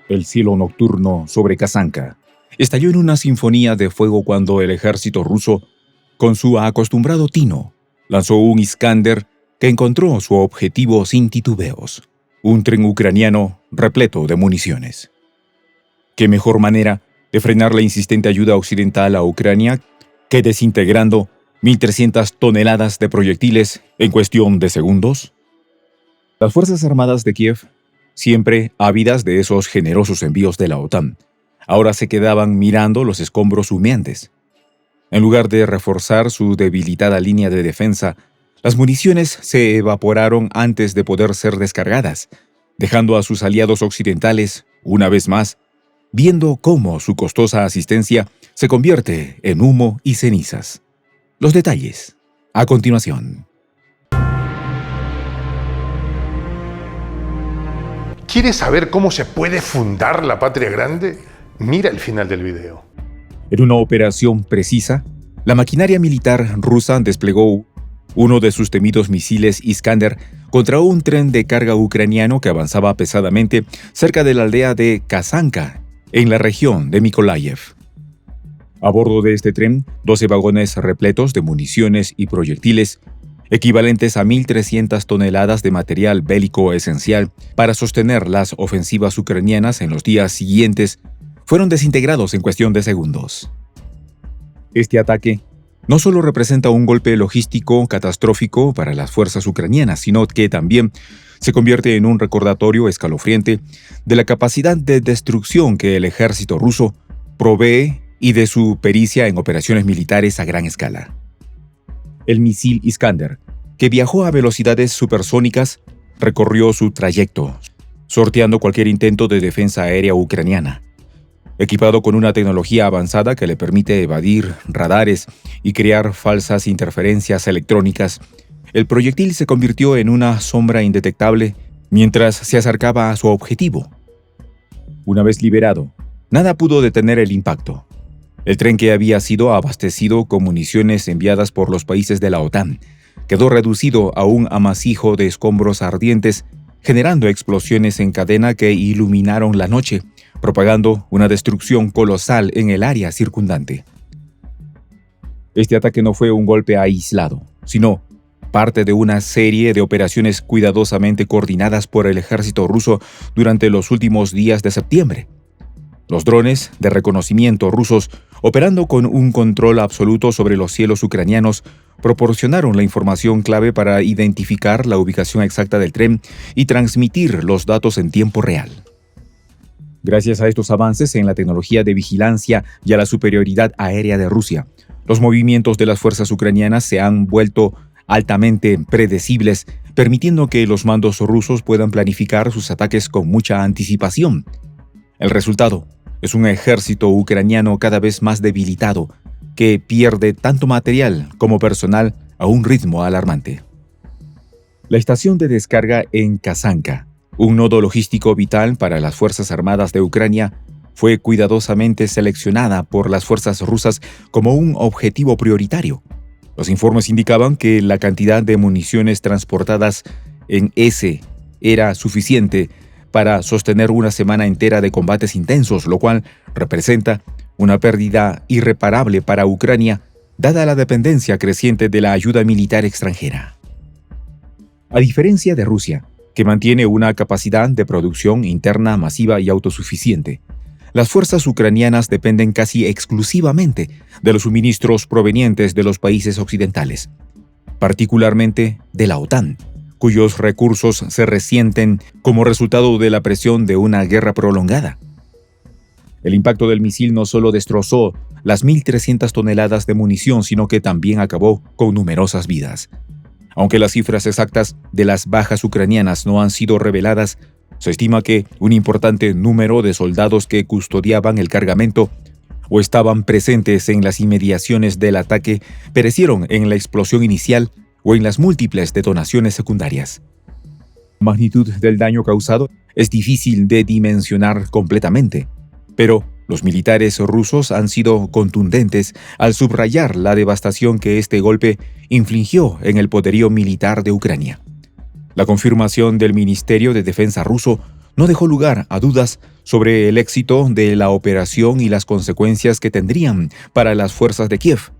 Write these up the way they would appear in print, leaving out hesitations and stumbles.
El cielo nocturno sobre Kazanka estalló en una sinfonía de fuego cuando el ejército ruso, con su acostumbrado tino, lanzó un Iskander que encontró su objetivo sin titubeos: un tren ucraniano repleto de municiones. ¿Qué mejor manera de frenar la insistente ayuda occidental a Ucrania que desintegrando 1.300 toneladas de proyectiles en cuestión de segundos? Las Fuerzas Armadas de Kiev, siempre ávidas de esos generosos envíos de la OTAN, ahora se quedaban mirando los escombros humeantes. En lugar de reforzar su debilitada línea de defensa, las municiones se evaporaron antes de poder ser descargadas, dejando a sus aliados occidentales, una vez más, viendo cómo su costosa asistencia se convierte en humo y cenizas. Los detalles, a continuación. ¿Quieres saber cómo se puede fundar la patria grande? Mira el final del video. En una operación precisa, la maquinaria militar rusa desplegó uno de sus temidos misiles Iskander contra un tren de carga ucraniano que avanzaba pesadamente cerca de la aldea de Kazanka, en la región de Mykolaiv. A bordo de este tren, 12 vagones repletos de municiones y proyectiles, equivalentes a 1.300 toneladas de material bélico esencial para sostener las ofensivas ucranianas en los días siguientes, fueron desintegrados en cuestión de segundos. Este ataque no solo representa un golpe logístico catastrófico para las fuerzas ucranianas, sino que también se convierte en un recordatorio escalofriante de la capacidad de destrucción que el ejército ruso provee y de su pericia en operaciones militares a gran escala. El misil Iskander, que viajó a velocidades supersónicas, recorrió su trayecto, sorteando cualquier intento de defensa aérea ucraniana. Equipado con una tecnología avanzada que le permite evadir radares y crear falsas interferencias electrónicas, el proyectil se convirtió en una sombra indetectable mientras se acercaba a su objetivo. Una vez liberado, nada pudo detener el impacto. El tren, que había sido abastecido con municiones enviadas por los países de la OTAN, quedó reducido a un amasijo de escombros ardientes, generando explosiones en cadena que iluminaron la noche, propagando una destrucción colosal en el área circundante. Este ataque no fue un golpe aislado, sino parte de una serie de operaciones cuidadosamente coordinadas por el ejército ruso durante los últimos días de septiembre. Los drones de reconocimiento rusos, operando con un control absoluto sobre los cielos ucranianos, proporcionaron la información clave para identificar la ubicación exacta del tren y transmitir los datos en tiempo real. Gracias a estos avances en la tecnología de vigilancia y a la superioridad aérea de Rusia, los movimientos de las fuerzas ucranianas se han vuelto altamente predecibles, permitiendo que los mandos rusos puedan planificar sus ataques con mucha anticipación. El resultado es un ejército ucraniano cada vez más debilitado, que pierde tanto material como personal a un ritmo alarmante. La estación de descarga en Kazanka, un nodo logístico vital para las Fuerzas Armadas de Ucrania, fue cuidadosamente seleccionada por las fuerzas rusas como un objetivo prioritario. Los informes indicaban que la cantidad de municiones transportadas en ese era suficiente para sostener una semana entera de combates intensos, lo cual representa una pérdida irreparable para Ucrania, dada la dependencia creciente de la ayuda militar extranjera. A diferencia de Rusia, que mantiene una capacidad de producción interna masiva y autosuficiente, las fuerzas ucranianas dependen casi exclusivamente de los suministros provenientes de los países occidentales, particularmente de la OTAN, cuyos recursos se resienten como resultado de la presión de una guerra prolongada. El impacto del misil no solo destrozó las 1.300 toneladas de munición, sino que también acabó con numerosas vidas. Aunque las cifras exactas de las bajas ucranianas no han sido reveladas, se estima que un importante número de soldados que custodiaban el cargamento o estaban presentes en las inmediaciones del ataque perecieron en la explosión inicial o en las múltiples detonaciones secundarias. La magnitud del daño causado es difícil de dimensionar completamente, pero los militares rusos han sido contundentes al subrayar la devastación que este golpe infligió en el poderío militar de Ucrania. La confirmación del Ministerio de Defensa ruso no dejó lugar a dudas sobre el éxito de la operación y las consecuencias que tendrían para las fuerzas de Kiev.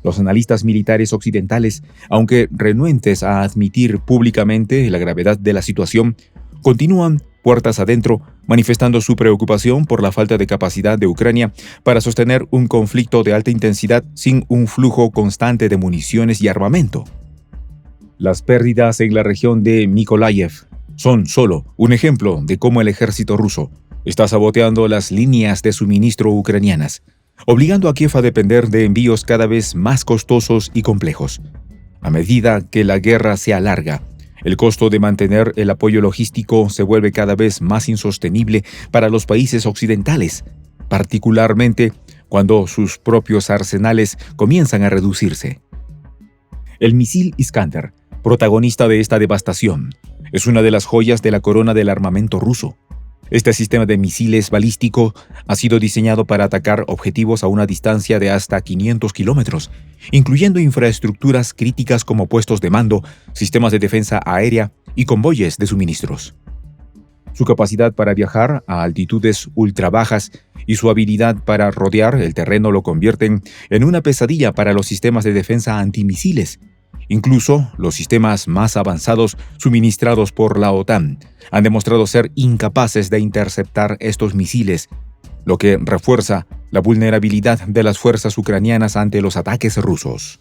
Los analistas militares occidentales, aunque renuentes a admitir públicamente la gravedad de la situación, continúan puertas adentro manifestando su preocupación por la falta de capacidad de Ucrania para sostener un conflicto de alta intensidad sin un flujo constante de municiones y armamento. Las pérdidas en la región de Mykolaiv son solo un ejemplo de cómo el ejército ruso está saboteando las líneas de suministro ucranianas, obligando a Kiev a depender de envíos cada vez más costosos y complejos. A medida que la guerra se alarga, el costo de mantener el apoyo logístico se vuelve cada vez más insostenible para los países occidentales, particularmente cuando sus propios arsenales comienzan a reducirse. El misil Iskander, protagonista de esta devastación, es una de las joyas de la corona del armamento ruso. Este sistema de misiles balístico ha sido diseñado para atacar objetivos a una distancia de hasta 500 kilómetros, incluyendo infraestructuras críticas como puestos de mando, sistemas de defensa aérea y convoyes de suministros. Su capacidad para viajar a altitudes ultra bajas y su habilidad para rodear el terreno lo convierten en una pesadilla para los sistemas de defensa antimisiles. Incluso los sistemas más avanzados suministrados por la OTAN han demostrado ser incapaces de interceptar estos misiles, lo que refuerza la vulnerabilidad de las fuerzas ucranianas ante los ataques rusos.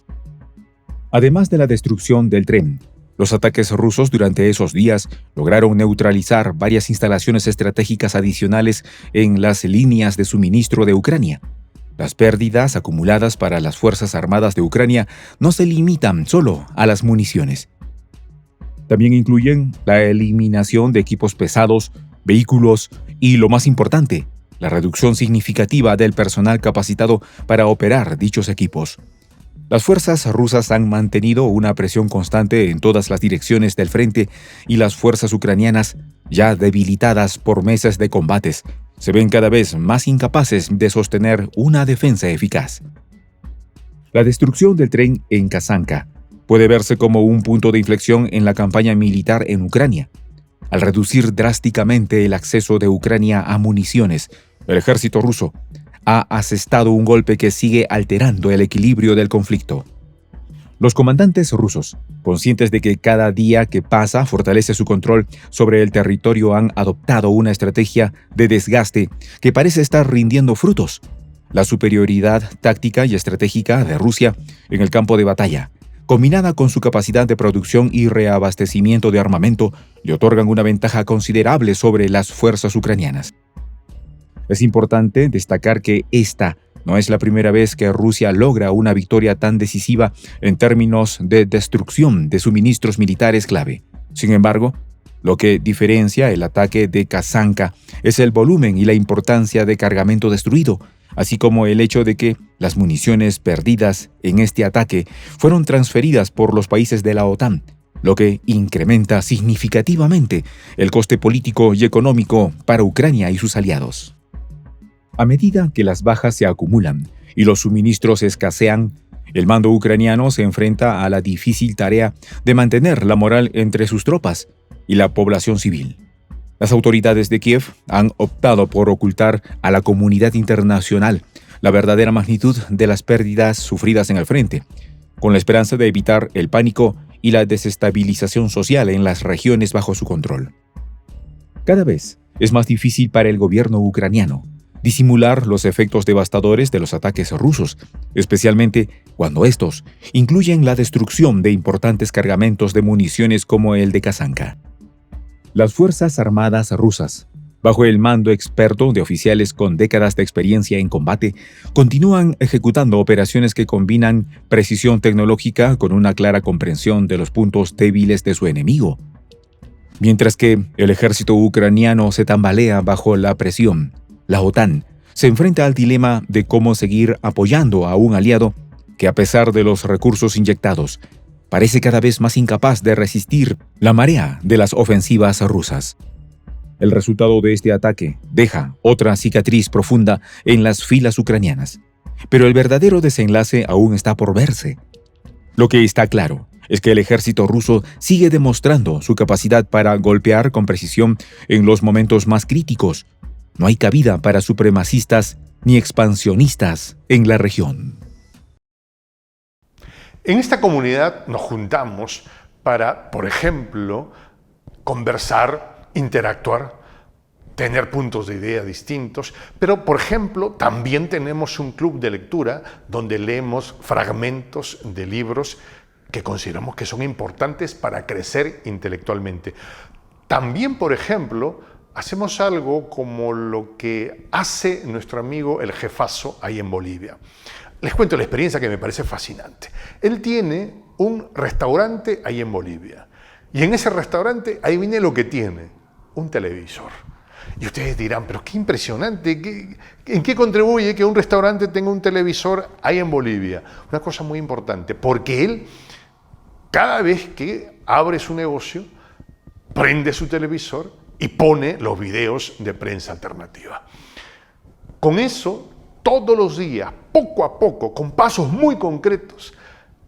Además de la destrucción del tren, los ataques rusos durante esos días lograron neutralizar varias instalaciones estratégicas adicionales en las líneas de suministro de Ucrania. Las pérdidas acumuladas para las Fuerzas Armadas de Ucrania no se limitan solo a las municiones. También incluyen la eliminación de equipos pesados, vehículos y, lo más importante, la reducción significativa del personal capacitado para operar dichos equipos. Las fuerzas rusas han mantenido una presión constante en todas las direcciones del frente y las fuerzas ucranianas, ya debilitadas por meses de combates, se ven cada vez más incapaces de sostener una defensa eficaz. La destrucción del tren en Kazanka puede verse como un punto de inflexión en la campaña militar en Ucrania. Al reducir drásticamente el acceso de Ucrania a municiones, el ejército ruso ha asestado un golpe que sigue alterando el equilibrio del conflicto. Los comandantes rusos, conscientes de que cada día que pasa fortalece su control sobre el territorio, han adoptado una estrategia de desgaste que parece estar rindiendo frutos. La superioridad táctica y estratégica de Rusia en el campo de batalla, combinada con su capacidad de producción y reabastecimiento de armamento, le otorgan una ventaja considerable sobre las fuerzas ucranianas. Es importante destacar que esta no es la primera vez que Rusia logra una victoria tan decisiva en términos de destrucción de suministros militares clave. Sin embargo, lo que diferencia el ataque de Kazanka es el volumen y la importancia de cargamento destruido, así como el hecho de que las municiones perdidas en este ataque fueron transferidas por los países de la OTAN, lo que incrementa significativamente el coste político y económico para Ucrania y sus aliados. A medida que las bajas se acumulan y los suministros escasean, el mando ucraniano se enfrenta a la difícil tarea de mantener la moral entre sus tropas y la población civil. Las autoridades de Kiev han optado por ocultar a la comunidad internacional la verdadera magnitud de las pérdidas sufridas en el frente, con la esperanza de evitar el pánico y la desestabilización social en las regiones bajo su control. Cada vez es más difícil para el gobierno ucraniano disimular los efectos devastadores de los ataques rusos, especialmente cuando estos incluyen la destrucción de importantes cargamentos de municiones como el de Kazanka. Las Fuerzas Armadas rusas, bajo el mando experto de oficiales con décadas de experiencia en combate, continúan ejecutando operaciones que combinan precisión tecnológica con una clara comprensión de los puntos débiles de su enemigo. Mientras que el ejército ucraniano se tambalea bajo la presión, la OTAN se enfrenta al dilema de cómo seguir apoyando a un aliado que, a pesar de los recursos inyectados, parece cada vez más incapaz de resistir la marea de las ofensivas rusas. El resultado de este ataque deja otra cicatriz profunda en las filas ucranianas, pero el verdadero desenlace aún está por verse. Lo que está claro es que el ejército ruso sigue demostrando su capacidad para golpear con precisión en los momentos más críticos. No hay cabida para supremacistas ni expansionistas en la región. En esta comunidad nos juntamos para, por ejemplo, conversar, interactuar, tener puntos de idea distintos, pero, por ejemplo, también tenemos un club de lectura donde leemos fragmentos de libros que consideramos que son importantes para crecer intelectualmente. También, por ejemplo, hacemos algo como lo que hace nuestro amigo el jefazo ahí en Bolivia. Les cuento la experiencia que me parece fascinante. Él tiene un restaurante ahí en Bolivia. Y en ese restaurante, ahí viene lo que tiene, un televisor. Y ustedes dirán, pero qué impresionante, ¿en qué contribuye que un restaurante tenga un televisor ahí en Bolivia? Una cosa muy importante, porque él, cada vez que abre su negocio, prende su televisor y pone los videos de prensa alternativa. Con eso, todos los días, poco a poco, con pasos muy concretos,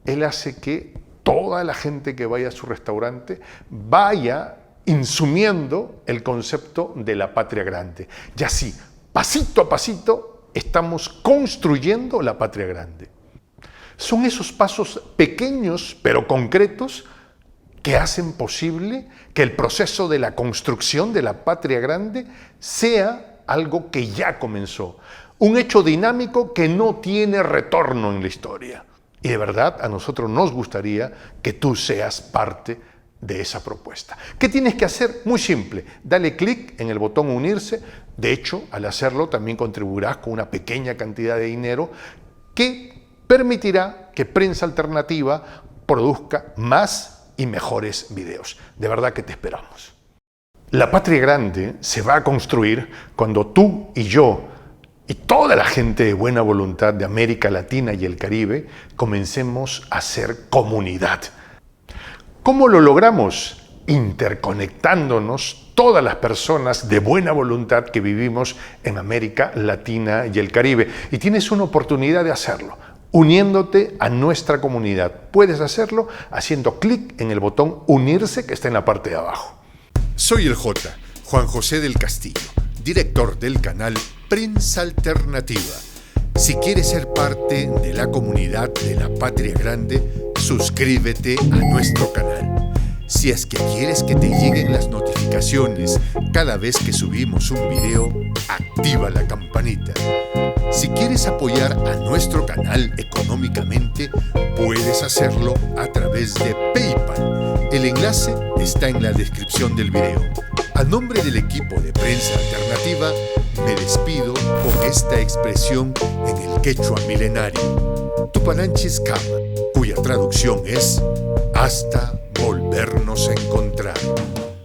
él hace que toda la gente que vaya a su restaurante vaya insumiendo el concepto de la patria grande. Y así, pasito a pasito, estamos construyendo la patria grande. Son esos pasos pequeños pero concretos que hacen posible que el proceso de la construcción de la patria grande sea algo que ya comenzó. Un hecho dinámico que no tiene retorno en la historia. Y de verdad, a nosotros nos gustaría que tú seas parte de esa propuesta. ¿Qué tienes que hacer? Muy simple. Dale clic en el botón unirse. De hecho, al hacerlo también contribuirás con una pequeña cantidad de dinero que permitirá que Prensa Alternativa produzca más y mejores videos. De verdad que te esperamos. La patria grande se va a construir cuando tú y yo y toda la gente de buena voluntad de América Latina y el Caribe comencemos a ser comunidad. ¿Cómo lo logramos? Interconectándonos todas las personas de buena voluntad que vivimos en América Latina y el Caribe. Y tienes una oportunidad de hacerlo, uniéndote a nuestra comunidad. Puedes hacerlo haciendo clic en el botón unirse que está en la parte de abajo. Soy el J, Juan José del Castillo, director del canal Prensa Alternativa. Si quieres ser parte de la comunidad de la Patria Grande, suscríbete a nuestro canal. Si es que quieres que te lleguen las notificaciones cada vez que subimos un video, activa la campanita. Si quieres apoyar a nuestro canal económicamente, puedes hacerlo a través de PayPal. El enlace está en la descripción del video. A nombre del equipo de Prensa Alternativa, me despido con esta expresión en el quechua milenario, Tupananchis Kama, cuya traducción es hasta volvernos a encontrar.